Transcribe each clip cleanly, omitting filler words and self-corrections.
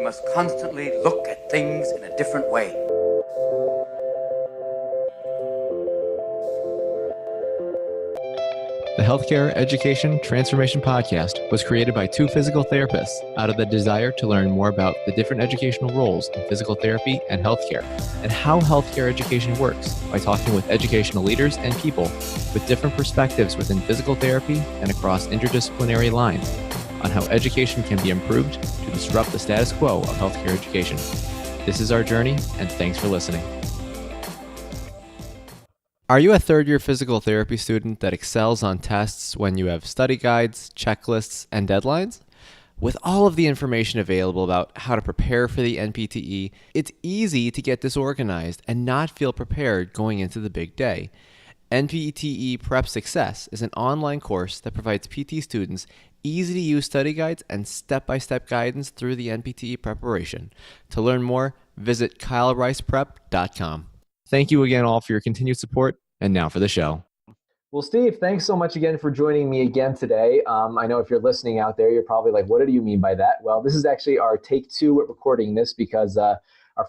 must constantly look at things in a different way. The Healthcare Education Transformation Podcast was created by two physical therapists out of the desire to learn more about the different educational roles in physical therapy and healthcare, and how healthcare education works by talking with educational leaders and people with different perspectives within physical therapy and across interdisciplinary lines on how education can be improved to disrupt the status quo of healthcare education. This is our journey, and thanks for listening. Are you a third-year physical therapy student that excels on tests when you have study guides, checklists, and deadlines? With all of the information available about how to prepare for the NPTE, it's easy to get disorganized and not feel prepared going into the big day. NPTE Prep Success is an online course that provides PT students easy-to-use study guides and step-by-step guidance through the NPTE preparation. To learn more, visit kylericeprep.com. Thank you again all for your continued support, and now for the show. Well, Steve, thanks so much again for joining me again today. I know if you're listening out there, you're probably like, what do you mean by that? Well, this is actually our take two at recording this because our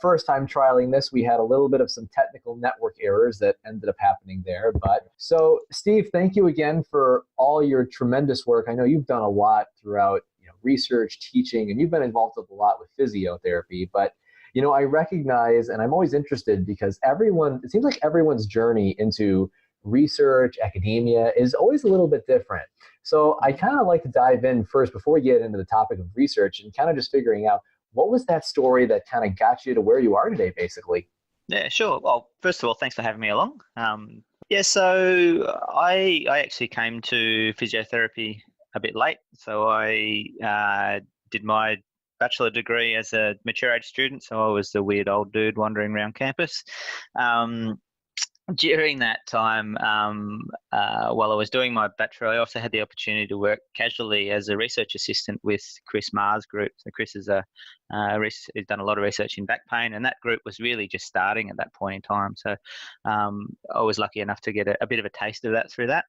first time trialing this, we had a little bit of some technical network errors that ended up happening there. But so, Steve, thank you again for all your tremendous work. I know you've done a lot throughout, research, teaching, and you've been involved with a lot with physiotherapy. But I recognize, and I'm always interested because it seems like everyone's journey into research, academia is always a little bit different. So I kind of like to dive in first before we get into the topic of research and kind of just figuring out what was that story that kind of got you to where you are today, basically? Yeah, sure. Well, first of all, thanks for having me along. So I actually came to physiotherapy a bit late. So I did my bachelor degree as a mature age student, so I was the weird old dude wandering around campus. During that time, while I was doing my bachelor, I also had the opportunity to work casually as a research assistant with Chris Maher's group. So Chris is he's done a lot of research in back pain, and that group was really just starting at that point in time. So I was lucky enough to get a bit of a taste of that through that.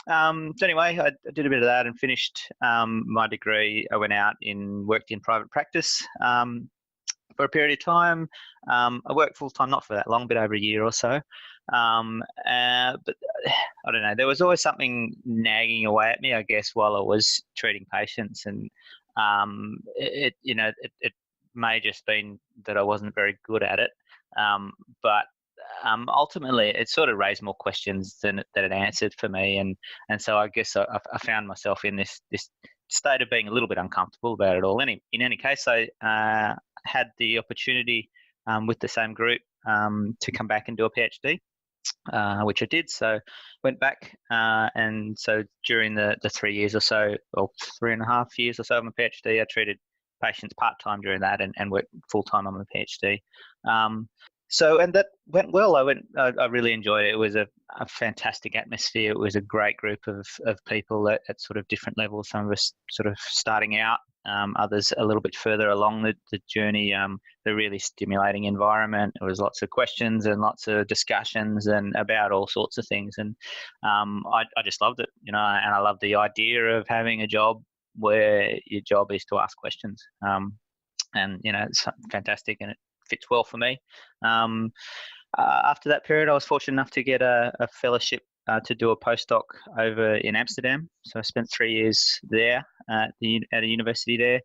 So anyway, I did a bit of that and finished my degree. I went out and worked in private practice for a period of time. I worked full-time, not for that long, but over a year or so. But I don't know, there was always something nagging away at me, I guess, while I was treating patients. And it may have just been that I wasn't very good at it. But ultimately, it sort of raised more questions than it answered for me, and so I guess I found myself in this state of being a little bit uncomfortable about it all. In any case, I had the opportunity with the same group to come back and do a PhD, which I did. So went back, and so during the 3 years or so, or 3.5 years or so of my PhD, I treated patients part-time during that and worked full-time on my PhD. And that went well. I really enjoyed it. It was a fantastic atmosphere. It was a great group of people at sort of different levels. Some of us sort of starting out, others a little bit further along the journey. The really stimulating environment. There was lots of questions and lots of discussions and about all sorts of things. And I just loved it, and I loved the idea of having a job where your job is to ask questions. It's fantastic, and it fits well for me. After that period, I was fortunate enough to get a fellowship to do a postdoc over in Amsterdam. So I spent 3 years there at a university there.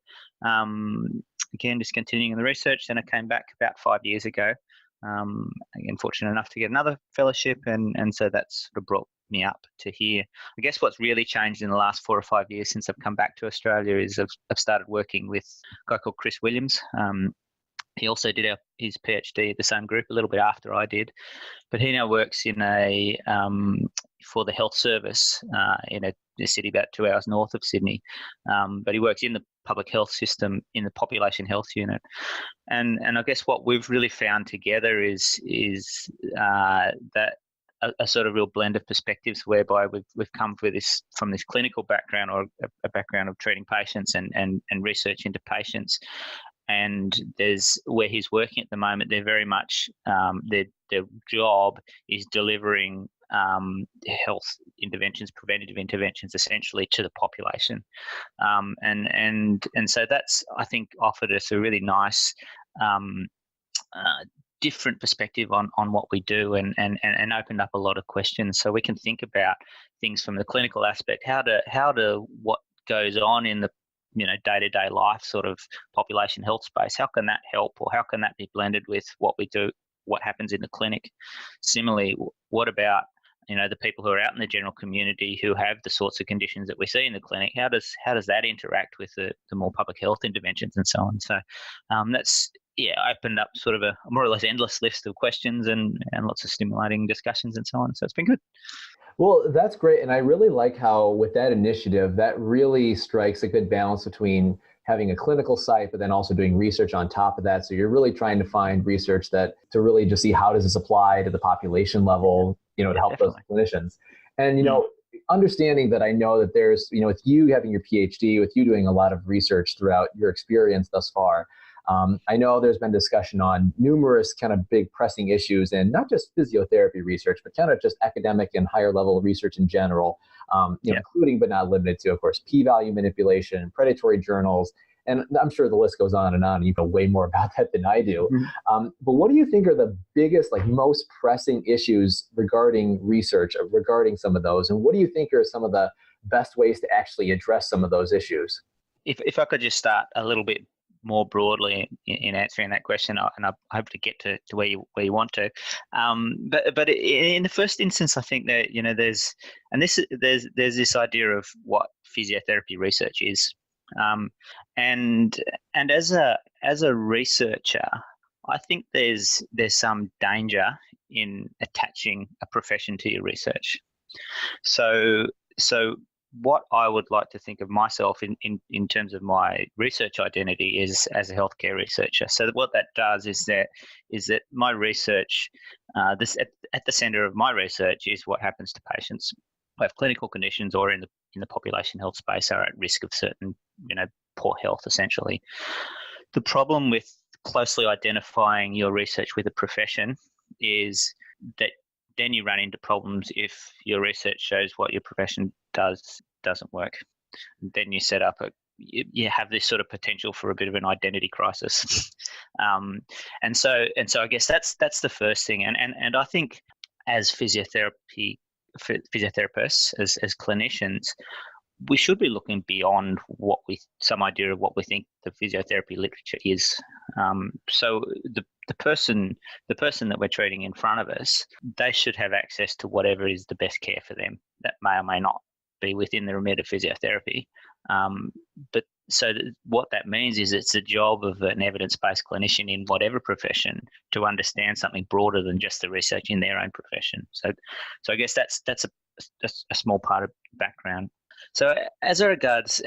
Again, just continuing the research. Then I came back about 5 years ago. Again, fortunate enough to get another fellowship, and so that's sort of brought me up to here. I guess what's really changed in the last 4 or 5 years since I've come back to Australia is I've started working with a guy called Chris Williams. He also did his PhD at the same group a little bit after I did, but he now works in for the health service in a city about 2 hours north of Sydney. But he works in the public health system in the population health unit, and I guess what we've really found together is that a sort of real blend of perspectives whereby we've come from this clinical background or a background of treating patients and research into patients. And there's where he's working at the moment, they're very much their job is delivering health interventions, preventative interventions, essentially to the population, and so that's, I think, offered us a really nice different perspective on what we do, and opened up a lot of questions, so we can think about things from the clinical aspect. How to what goes on in the day-to-day life sort of population health space, how can that help, or how can that be blended with what we do, what happens in the clinic? Similarly, what about the people who are out in the general community who have the sorts of conditions that we see in the clinic? How does that interact with the more public health interventions and so on? So that's opened up sort of a more or less endless list of questions and lots of stimulating discussions and so on. So it's been good. Well, that's great. And I really like how with that initiative, that really strikes a good balance between having a clinical site, but then also doing research on top of that. So you're really trying to find research to really just see how does this apply to the population level, to help definitely. those clinicians. And, understanding that I know that there's, with you having your PhD, with you doing a lot of research throughout your experience thus far, I know there's been discussion on numerous kind of big pressing issues, and not just physiotherapy research, but kind of just academic and higher level research in general, including but not limited to, of course, p-value manipulation, predatory journals, and I'm sure the list goes on, and you know way more about that than I do. Mm-hmm. But what do you think are the biggest, most pressing issues regarding research, regarding some of those, and what do you think are some of the best ways to actually address some of those issues? If I could just start a little bit more broadly in answering that question, and I hope to get to where you want to. But in the first instance, I think that there's this idea of what physiotherapy research is, and as a researcher, I think there's some danger in attaching a profession to your research. So what I would like to think of myself in terms of my research identity is as a healthcare researcher. So what that does is that my research, this at the center of my research is what happens to patients who have clinical conditions or in the population health space are at risk of certain, poor health, essentially. The problem with closely identifying your research with a profession is that then you run into problems if your research shows what your profession doesn't work. Then you set up you have this sort of potential for a bit of an identity crisis. And so I guess that's the first thing. And I think as physiotherapists, as clinicians, we should be looking beyond some idea of what we think the physiotherapy literature is. So the person that we're treating in front of us, they should have access to whatever is the best care for them. That may or may not be within the remit of physiotherapy. But so what that means is it's the job of an evidence-based clinician in whatever profession to understand something broader than just the research in their own profession. So I guess that's a small part of background. So as regards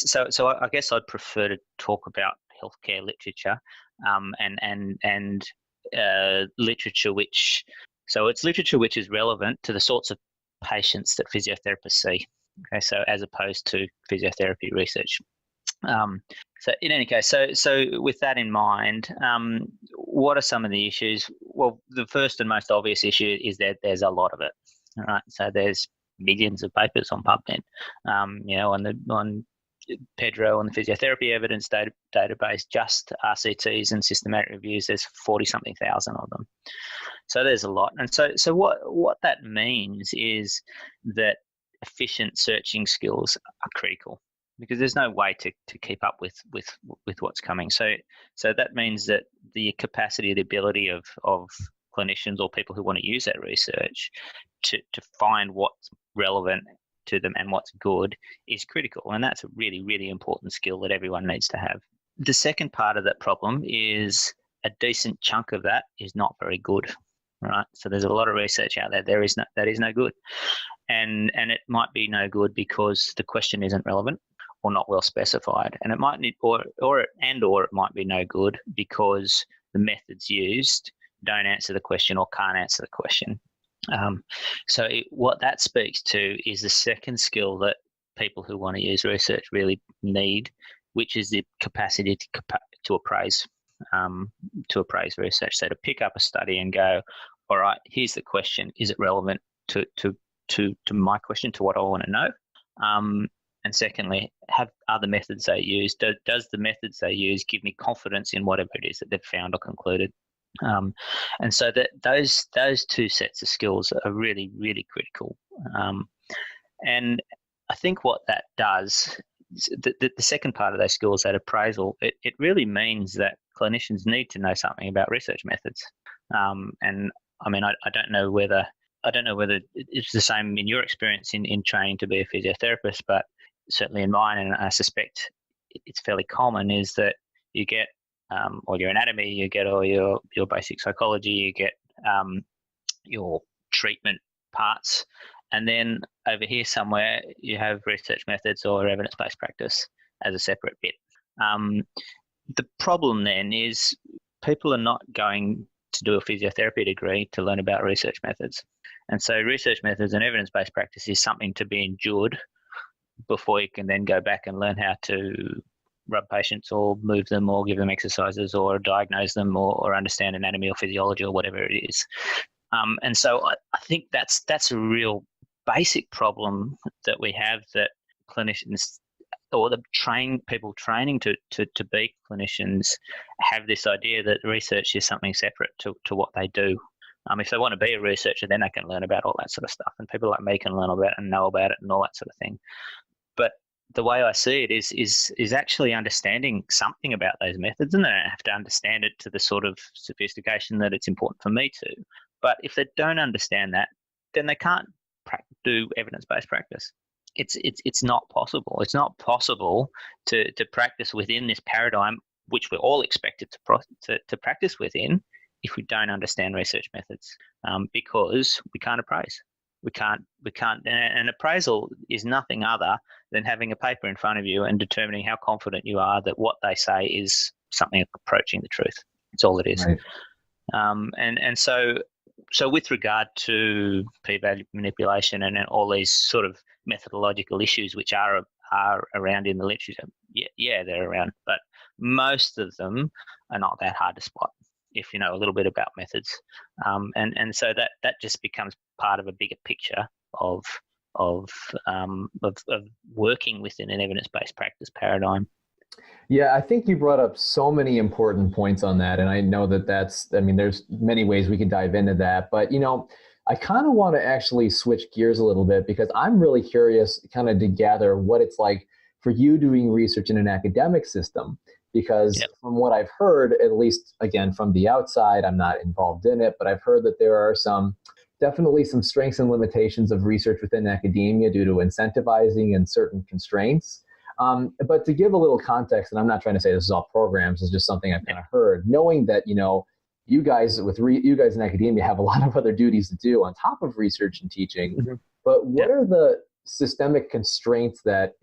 so I guess I'd prefer to talk about healthcare literature, and literature it's literature which is relevant to the sorts of patients that physiotherapists see. Okay, so as opposed to physiotherapy research. So in any case, so with that in mind, what are some of the issues? Well, the first and most obvious issue is that there's a lot of it. All right, so there's millions of papers on PubMed, on Pedro, on the physiotherapy evidence database, just RCTs and systematic reviews, there's 40-something thousand of them. So there's a lot. And so what that means is that efficient searching skills are critical, because there's no way to keep up with what's coming. So that means that the capacity, the ability of clinicians or people who want to use that research to find what's relevant to them and what's good is critical. And that's a really, really important skill that everyone needs to have. The second part of that problem is a decent chunk of that is not very good, right? So there's a lot of research out there that is no good. And it might be no good because the question isn't relevant or not well specified. And it might need, or it might be no good because the methods used don't answer the question or can't answer the question. So what that speaks to is the second skill that people who want to use research really need, which is the capacity to appraise research. So to pick up a study and go, all right, here's the question: is it relevant to my question, to what I want to know. And secondly, are the methods they use, does the methods they use give me confidence in whatever it is that they've found or concluded? And so that those two sets of skills are really, really critical. And I think what that does, the second part of those skills, that appraisal, it really means that clinicians need to know something about research methods. And I mean, I don't know whether it's the same in your experience in training to be a physiotherapist, but certainly in mine, and I suspect it's fairly common, is that you get all your anatomy, you get all your basic psychology, you get your treatment parts, and then over here somewhere you have research methods or evidence-based practice as a separate bit. The problem then is people are not going to do a physiotherapy degree to learn about research methods. And so research methods and evidence-based practice is something to be endured before you can then go back and learn how to rub patients or move them or give them exercises or diagnose them or understand anatomy or physiology or whatever it is. And so I think that's a real basic problem that we have, that clinicians or the people training to be clinicians have this idea that research is something separate to what they do. If they want to be a researcher, then they can learn about all that sort of stuff, and people like me can learn about it and know about it and all that sort of thing. But the way I see it is actually understanding something about those methods, and they don't have to understand it to the sort of sophistication that it's important for me to. But if they don't understand that, then they can't do evidence-based practice. It's not possible. It's not possible to practice within this paradigm, which we're all expected to practice within, if we don't understand research methods, because we can't appraise. We can't. And appraisal is nothing other than having a paper in front of you and determining how confident you are that what they say is something approaching the truth. That's all it is. Right. And so with regard to p-value manipulation and all these sort of methodological issues which are around in the literature, yeah, they're around, but most of them are not that hard to spot if you know a little bit about methods. And so that just becomes part of a bigger picture of working within an evidence-based practice paradigm. Yeah, I think you brought up so many important points on that. And I know there's many ways we can dive into that. But, I kind of want to actually switch gears a little bit, because I'm really curious kind of to gather what it's like for you doing research in an academic system. Because from what I've heard, at least, again, from the outside, I'm not involved in it, but I've heard that there are definitely some strengths and limitations of research within academia due to incentivizing and certain constraints. But to give a little context, and I'm not trying to say this is all programs, it's just something I've kind of heard, knowing that, you guys in academia have a lot of other duties to do on top of research and teaching. Mm-hmm. But what are the systemic constraints that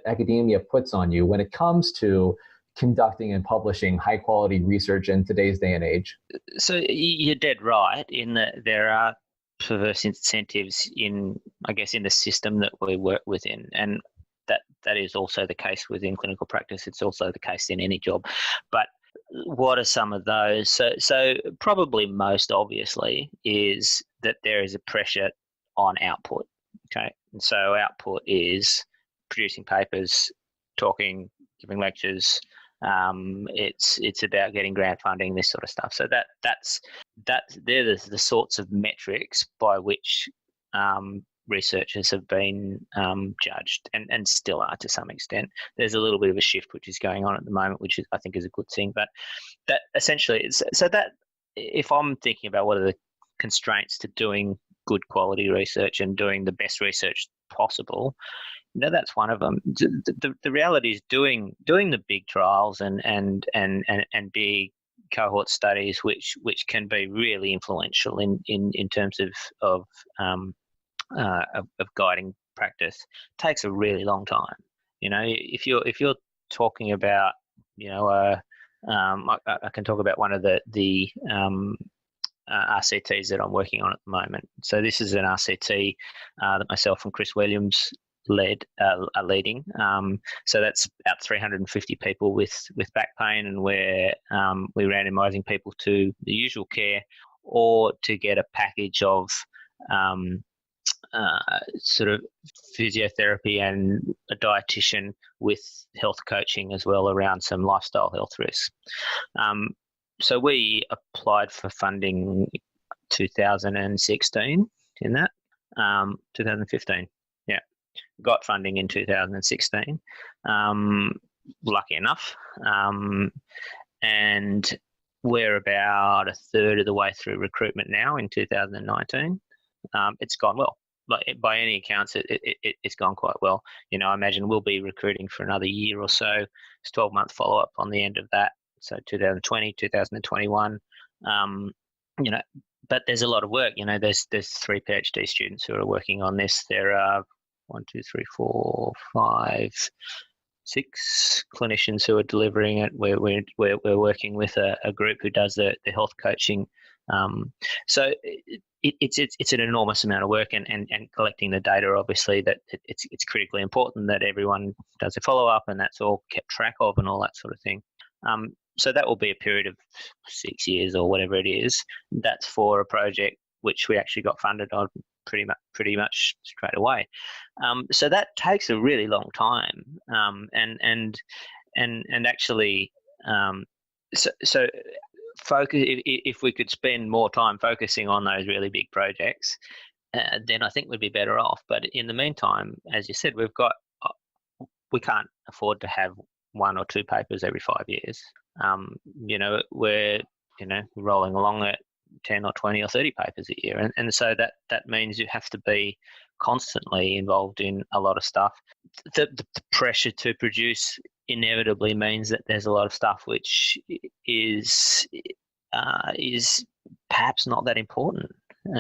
academia puts on you when it comes to conducting and publishing high quality research in today's day and age? So you're dead right in that there are perverse incentives in the system that we work within, and that is also the case within clinical practice. It's also the case in any job. But what are some of those? So probably most obviously is that there is a pressure on output. Okay, and so output is producing papers, talking, giving lectures. It's about getting grant funding, this sort of stuff. So they're the sorts of metrics by which researchers have been judged and still are to some extent. There's a little bit of a shift which is going on at the moment, which I think is a good thing. But that essentially is so that if I'm thinking about what are the constraints to doing good quality research and doing the best research possible, that's one of them. The reality is doing the big trials and big cohort studies which can be really influential in terms of guiding practice takes a really long time. If you're talking about, I can talk about one of the RCTs that I'm working on at the moment. So this is an RCT that myself and Chris Williams are leading. So that's about 350 people with back pain, and we're randomising people to the usual care or to get a package of sort of physiotherapy and a dietitian with health coaching as well around some lifestyle health risks. So we applied for funding 2016 in that, 2015, yeah. Got funding in 2016, lucky enough. And we're about a third of the way through recruitment now in 2019. It's gone well. Like, by any accounts, it's gone quite well. You know, I imagine we'll be recruiting for another year or so. It's 12-month follow-up on the end of that. So 2020, 2021, you know, but there's a lot of work. You know, there's 3 PhD students who are working on this. There are 1, 2, 3, 4, 5, 6 clinicians who are delivering it. We're working with a group who does the health coaching. So it's an enormous amount of work, and collecting the data, obviously, that it's critically important that everyone does a follow-up and that's all kept track of and all that sort of thing. So that will be a period of 6 years or whatever it is. That's for a project which we actually got funded on pretty much straight away. So that takes a really long time, and actually, so focus. If we could spend more time focusing on those really big projects, then I think we'd be better off. But in the meantime, as you said, we can't afford to have 1 or 2 papers every 5 years. You know, we're rolling along at 10 or 20 or 30 papers a year, and so that means you have to be constantly involved in a lot of stuff. The pressure to produce inevitably means that there's a lot of stuff which is perhaps not that important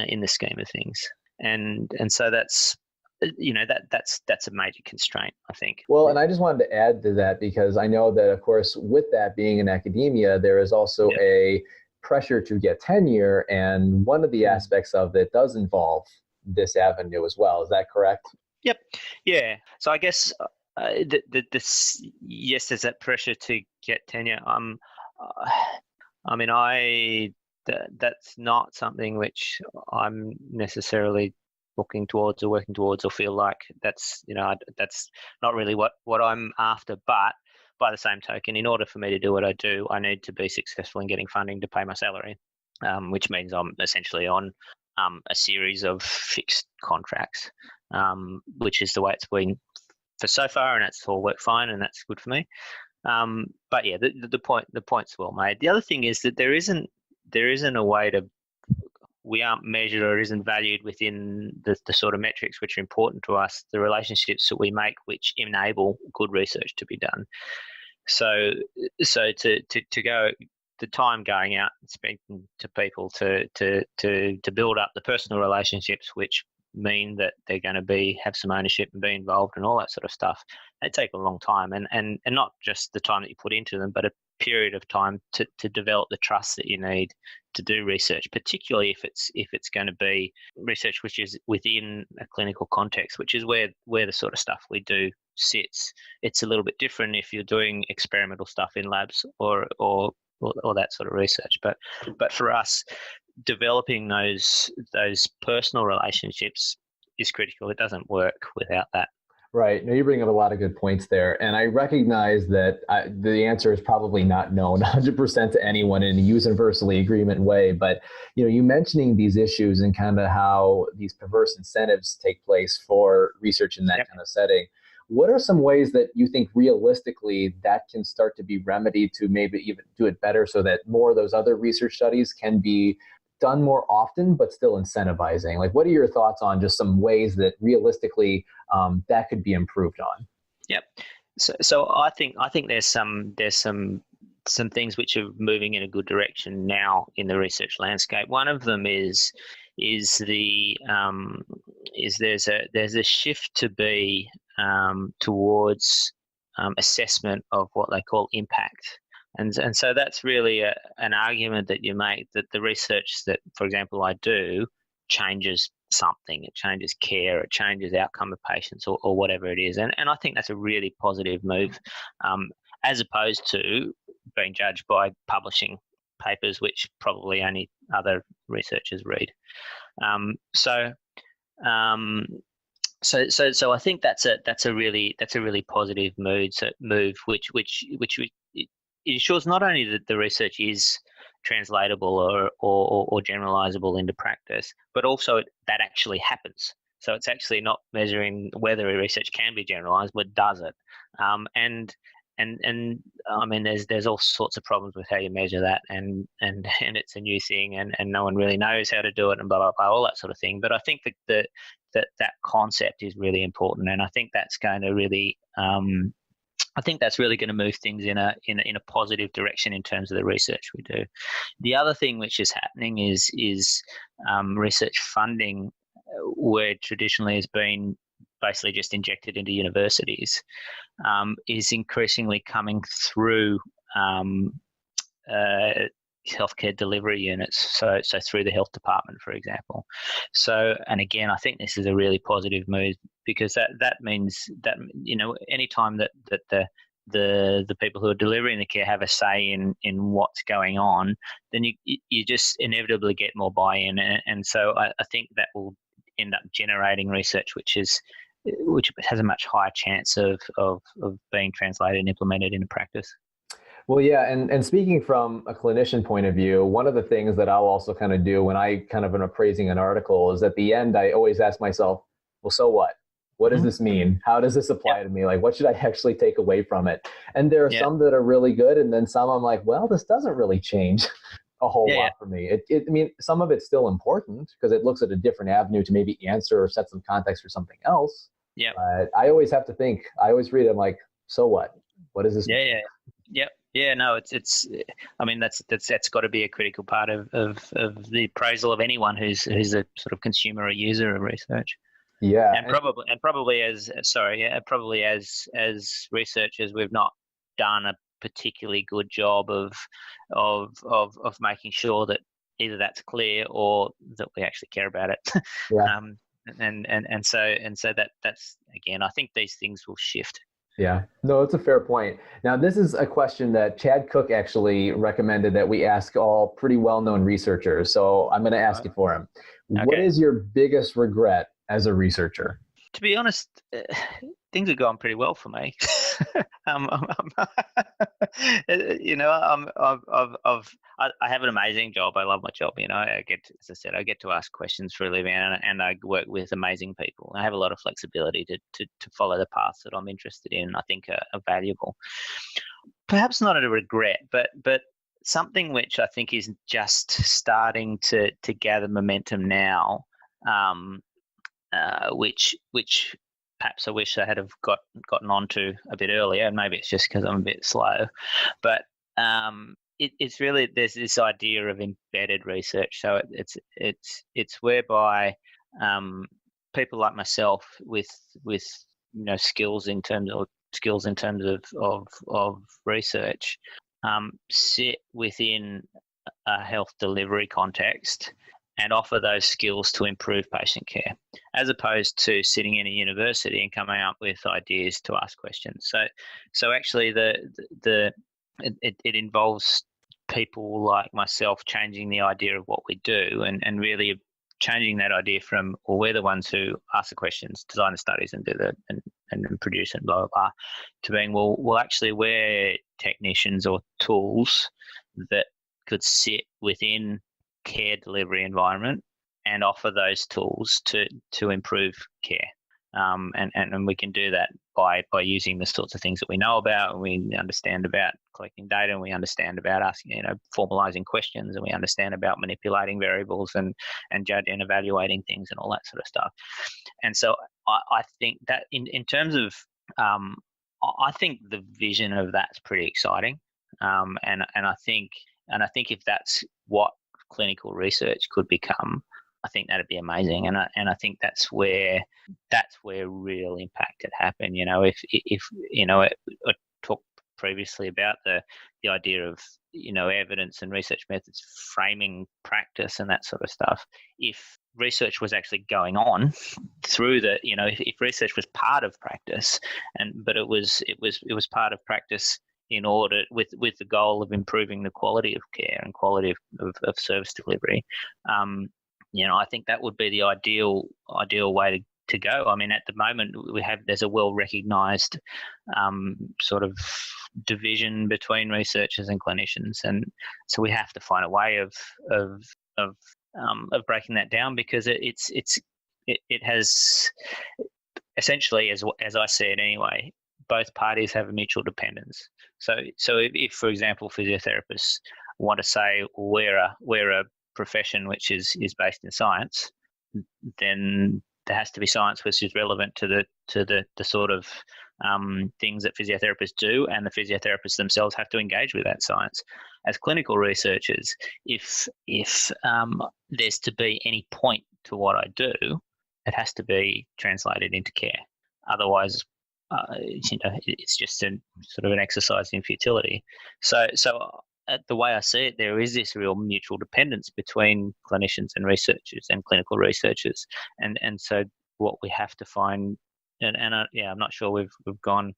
in the scheme of things, and so that's a major constraint, I think. Well, and I just wanted to add to that, because I know that, of course, with that being in academia, there is also a pressure to get tenure, and one of the aspects of it does involve this avenue as well. Is that correct? Yep. Yeah. So I guess yes, there's that pressure to get tenure. That's not something which I'm necessarily looking towards or working towards, or feel like that's not really what I'm after. But by the same token, in order for me to do what I do, I need to be successful in getting funding to pay my salary, which means I'm essentially on a series of fixed contracts, which is the way it's been for so far, and it's all worked fine, and that's good for me. But yeah, the point's well made. The other thing is that there isn't a way to. We aren't measured or isn't valued within the sort of metrics which are important to us, the relationships that we make which enable good research to be done. So to go, the time going out and speaking to people to build up the personal relationships which mean that they're going to have some ownership and be involved and all that sort of stuff, they take a long time, and not just the time that you put into them, but a period of time to develop the trust that you need to do research, particularly if it's going to be research which is within a clinical context, which is where the sort of stuff we do sits. It's a little bit different if you're doing experimental stuff in labs or that sort of research. But for us, developing those personal relationships is critical. It doesn't work without that. Right. No, you bring up a lot of good points there. And I recognize that the answer is probably not known 100% to anyone in a universally agreement way. But, you mentioning these issues and kind of how these perverse incentives take place for research in that kind of setting. What are some ways that you think realistically that can start to be remedied to maybe even do it better, so that more of those other research studies can be done more often, but still incentivizing? Like, what are your thoughts on just some ways that realistically that could be improved on? Yep. So I think there's some things which are moving in a good direction now in the research landscape. One of them is there's a shift to be towards assessment of what they call impact. And so that's really an argument that you make, that the research that, for example, I do changes something. It changes care, it changes outcome of patients, or whatever it is. And I think that's a really positive move, as opposed to being judged by publishing papers which probably only other researchers read. So I think that's a really positive move, which it ensures not only that the research is translatable or generalizable into practice, but also that actually happens. So it's actually not measuring whether a research can be generalized, but does it? And I mean, there's all sorts of problems with how you measure that, and it's a new thing, and no one really knows how to do it, and blah blah blah, all that sort of thing. But I think that concept is really important, and I think that's going to really going to move things in a positive direction in terms of the research we do. The other thing which is happening is research funding, where traditionally has been basically just injected into universities, is increasingly coming through healthcare delivery units, so through the health department, for example. So, and again, I think this is a really positive move, because that means that, you know, any time that the people who are delivering the care have a say in what's going on, then you just inevitably get more buy-in, and so I think that will end up generating research which has a much higher chance of being translated and implemented into practice. Well, yeah, and speaking from a clinician point of view, one of the things that I'll also kind of do when I kind of am appraising an article is at the end, I always ask myself, well, so what? What does this mean? How does this apply to me? Like, what should I actually take away from it? And there are some that are really good, and then some I'm like, well, this doesn't really change a whole lot for me. I mean, some of it's still important because it looks at a different avenue to maybe answer or set some context for something else. Yeah. But I always have to think. I always read it. I'm like, so what? What does this mean? Yeah, no, it's. I mean, that's got to be a critical part of the appraisal of anyone who's a sort of consumer or user of research. Yeah, and probably as researchers, we've not done a particularly good job of making sure that either that's clear or that we actually care about it. Yeah. And so that's again, I think these things will shift. Yeah, no, it's a fair point. Now, this is a question that Chad Cook actually recommended that we ask all pretty well-known researchers. So I'm going to ask it for him. Okay. What is your biggest regret as a researcher? To be honest, things have gone pretty well for me. I have an amazing job. I love my job. You know, I get to ask questions for a living, and I work with amazing people. I have a lot of flexibility to follow the paths that I'm interested in. I think are valuable. Perhaps not a regret, but something which I think is just starting to gather momentum now. Which perhaps I wish I had have gotten onto a bit earlier, and maybe it's just because I'm a bit slow. But it's really, there's this idea of embedded research. So it's whereby people like myself with skills in terms of research sit within a health delivery context and offer those skills to improve patient care, as opposed to sitting in a university and coming up with ideas to ask questions. So actually, it involves people like myself changing the idea of what we do, and really changing that idea from, well, we're the ones who ask the questions, design the studies, and do and produce and blah blah blah, to being, well, actually, we're technicians or tools that could sit within care delivery environment and offer those tools to improve care, and we can do that by using the sorts of things that we know about, and we understand about collecting data, and we understand about asking, formalizing questions, and we understand about manipulating variables and judging and evaluating things and all that sort of stuff. And so I think that in terms of I think the vision of that's pretty exciting, and I think if that's what clinical research could become, I think that'd be amazing, and I think that's where real impact could happen. If I talked previously about the idea of evidence and research methods framing practice and that sort of stuff. If research was actually going on through if research was part of practice, but it was part of practice in order with the goal of improving the quality of care and quality of service delivery. I think that would be the ideal way to go. I mean, at the moment there's a well-recognised sort of division between researchers and clinicians, and so we have to find a way of breaking that down, because it has essentially, as I see it anyway, both parties have a mutual dependence. So if for example, physiotherapists want to say we're a profession which is based in science, then there has to be science which is relevant to the sort of things that physiotherapists do, and the physiotherapists themselves have to engage with that science. As clinical researchers, if there's to be any point to what I do, it has to be translated into care. Otherwise, it's just a sort of an exercise in futility. So the way I see it, there is this real mutual dependence between clinicians and researchers and clinical researchers, and so what we have to find, and I'm not sure we've gone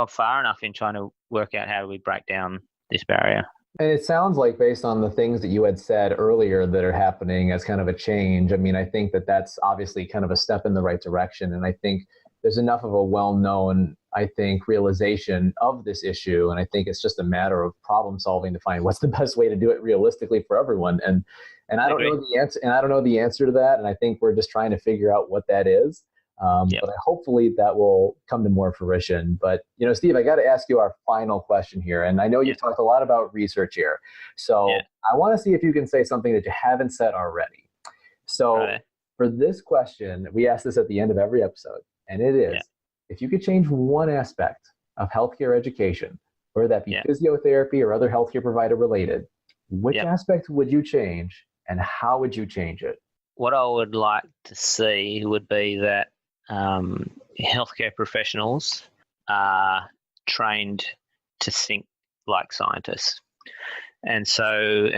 far enough in trying to work out how do we break down this barrier. And it sounds like, based on the things that you had said earlier that are happening as kind of a change, I mean, I think that that's obviously kind of a step in the right direction. And I think there's enough of a well-known, I think, realization of this issue. And I think it's just a matter of problem solving to find what's the best way to do it realistically for everyone. And I don't know the answer, and I don't know the answer to that. And I think we're just trying to figure out what that is. But hopefully that will come to more fruition. But, Steve, I got to ask you our final question here. And I know you've talked a lot about research here. So I want to see if you can say something that you haven't said already. So for this question, we ask this at the end of every episode. And it is, if you could change one aspect of healthcare education, whether that be physiotherapy or other healthcare provider related, which aspect would you change, and how would you change it? What I would like to see would be that healthcare professionals are trained to think like scientists. And so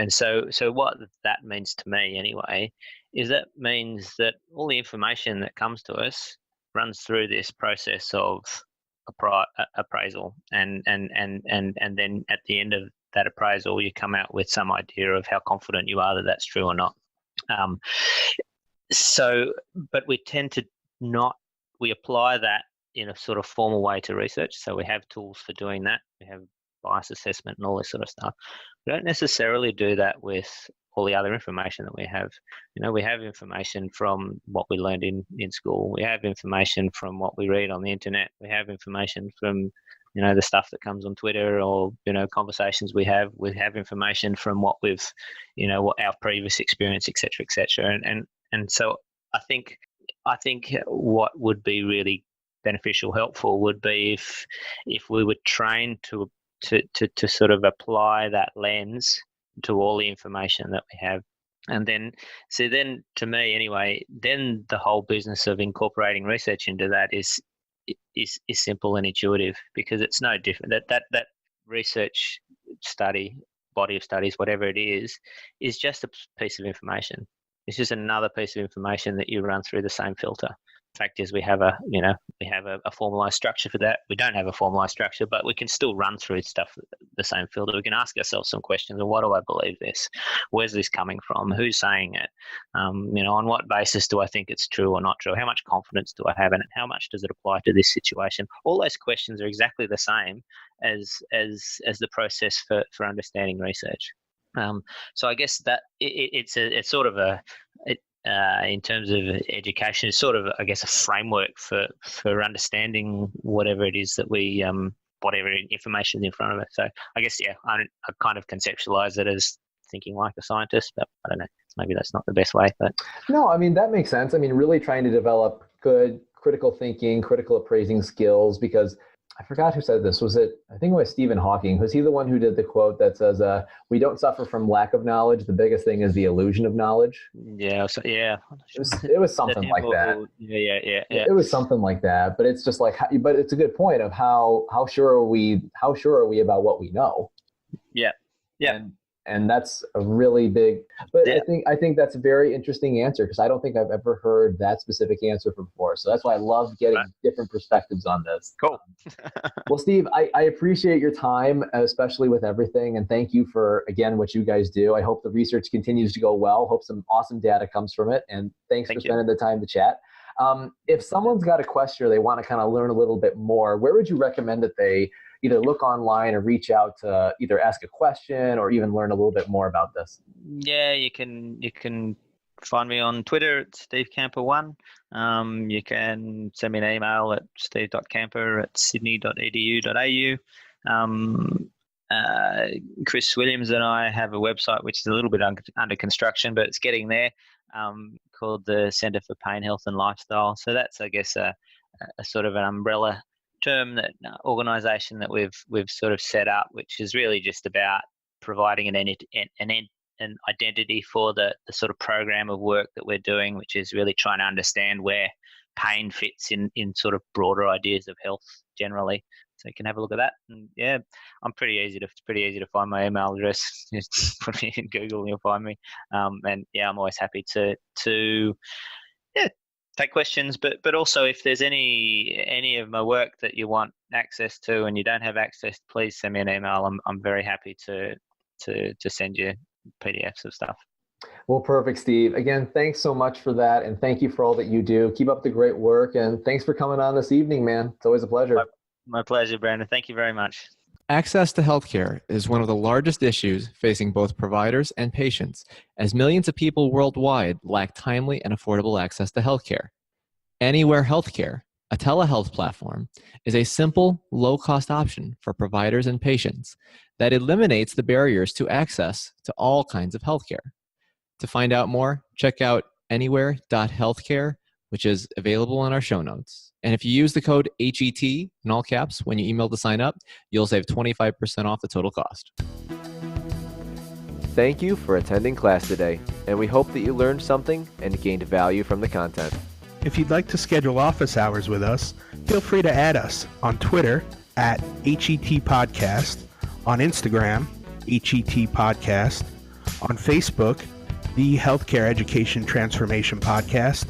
what that means to me anyway is that means that all the information that comes to us runs through this process of appraisal, and then at the end of that appraisal you come out with some idea of how confident you are that that's true or not. But we tend to we apply that in a sort of formal way to research. So we have tools for doing that. We have bias assessment and all this sort of stuff. We don't necessarily do that with all the other information that we have. We have information from what we learned in school. We have information from what we read on the internet. We have information from, the stuff that comes on Twitter or, conversations we have. We have information from what we've, what our previous experience, et cetera, and so I think what would be really beneficial, helpful, would be if we were trained to sort of apply that lens to all the information that we have. And then to me anyway, then the whole business of incorporating research into that is simple and intuitive, because it's no different. That research study, body of studies, whatever it is just a piece of information. It's just another piece of information that you run through the same filter. The fact is we have a formalized structure for that. We don't have a formalized structure, but we can still run through stuff the same filter. We can ask ourselves some questions. Why do I believe this? Where's this coming from? Who's saying it? On what basis do I think it's true or not true? How much confidence do I have in it? How much does it apply to this situation? All those questions are exactly the same as the process for understanding research. So I guess that it's sort of in terms of education, it's sort of, I guess, a framework for understanding whatever it is that we, whatever information is in front of us. So I guess, I kind of conceptualize it as thinking like a scientist, but I don't know, maybe that's not the best way. But no, I mean, that makes sense. I mean, really trying to develop good critical thinking, critical appraising skills, because I forgot who said this. I think it was Stephen Hawking. Was he the one who did the quote that says, we don't suffer from lack of knowledge. The biggest thing is the illusion of knowledge. Yeah. So, yeah. It was something like that. Yeah. It was something like that, but it's just like, but it's a good point of how sure are we about what we know? Yeah. And that's a really big, but Yeah. I think that's a very interesting answer, because I don't think I've ever heard that specific answer before. So that's why I love getting different perspectives on this. Cool. Well, Steve, I appreciate your time, especially with everything. And thank you for, again, what you guys do. I hope the research continues to go well. Hope some awesome data comes from it. And thanks for spending the time to chat. If someone's got a question or they want to kind of learn a little bit more, where would you recommend that they either look online or reach out to either ask a question or even learn a little bit more about this? Yeah, you can find me on Twitter at SteveCamper1. You can send me an email at steve.camper@sydney.edu.au. Chris Williams and I have a website which is a little bit under construction, but it's getting there, called the Centre for Pain, Health and Lifestyle. So that's, I guess, a sort of an umbrella term, that organisation that we've sort of set up, which is really just about providing an identity for the sort of program of work that we're doing, which is really trying to understand where pain fits in sort of broader ideas of health generally. So you can have a look at that. And yeah, it's pretty easy to find my email address. Just put me in Google and you'll find me. And yeah, I'm always happy to take questions, but also if there's any of my work that you want access to and you don't have access, please send me an email. I'm very happy to send you PDFs of stuff. Well, perfect, Steve. Again, thanks so much for that, and thank you for all that you do. Keep up the great work, and thanks for coming on this evening, man. It's always a pleasure. My pleasure, Brandon. Thank you very much. Access to healthcare is one of the largest issues facing both providers and patients, as millions of people worldwide lack timely and affordable access to healthcare. Anywhere Healthcare, a telehealth platform, is a simple, low-cost option for providers and patients that eliminates the barriers to access to all kinds of healthcare. To find out more, check out anywhere.healthcare, which is available in our show notes. And if you use the code HET in all caps when you email to sign up, you'll save 25% off the total cost. Thank you for attending class today, and we hope that you learned something and gained value from the content. If you'd like to schedule office hours with us, feel free to add us on Twitter at HET Podcast, on Instagram, HET Podcast, on Facebook, the Healthcare Education Transformation Podcast,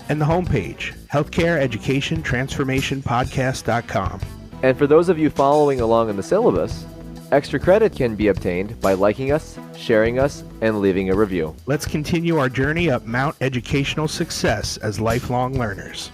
and the homepage, healthcareeducationtransformationpodcast.com. And for those of you following along in the syllabus, extra credit can be obtained by liking us, sharing us, and leaving a review. Let's continue our journey up Mount Educational Success as lifelong learners.